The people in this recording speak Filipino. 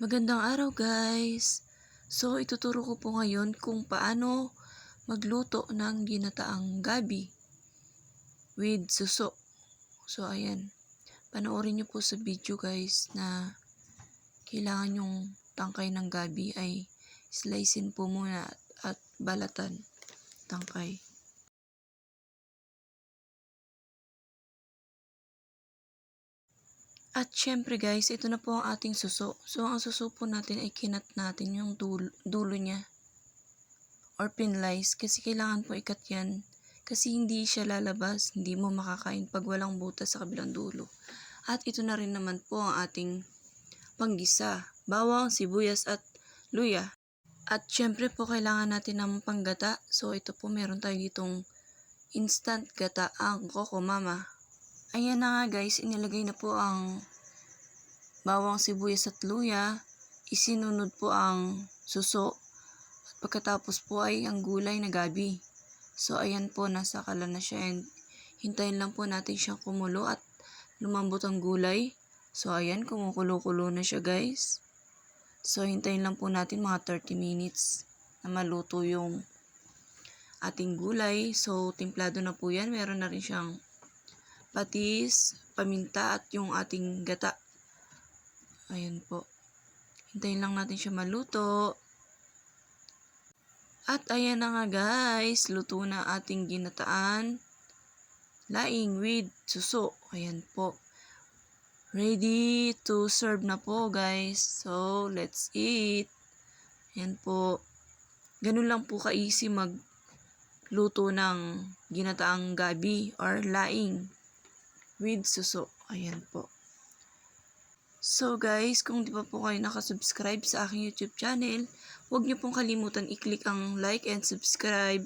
Magandang araw guys! So ituturo ko po ngayon kung paano magluto ng ginataang gabi with suso. So ayan, panoorin nyo po sa video guys na kailangan yung tangkay ng gabi ay slicein po muna at balatan tangkay. At syempre guys, ito na po ang ating suso. So ang suso po natin ay kinat natin yung dulo niya or pinlice kasi kailangan po ikat yan kasi hindi siya lalabas, hindi mo makakain pag walang butas sa kabilang dulo. At ito na rin naman po ang ating panggisa, bawang, sibuyas at luya. At syempre po kailangan natin ng panggata. So ito po meron tayo ditong instant gata ang Coco Mama. Ayan na nga guys, inilagay na po ang bawang, sibuyas at luya. Isinunod po ang suso. At pagkatapos po ay ang gulay na gabi. So ayan po, nasa kalan na siya. And hintayin lang po natin siyang kumulo at lumambot ang gulay. So ayan, kumukulo-kulo na siya guys. So hintayin lang po natin mga 30 minutes na maluto yung ating gulay. So timplado na po yan. Meron na rin siyang patis, paminta at yung ating gata. Ayan po. Hintayin lang natin siya maluto. At ayan na nga guys, luto na ating ginataan laing with suso. Ayan po. Ready to serve na po guys. So let's eat. Ayan po. Ganun lang po ka-easy magluto ng ginataang gabi or laing with suso. Ayan po. So guys, kung di pa po kayo nakasubscribe sa aking YouTube channel, huwag niyo pong kalimutan i-click ang like and subscribe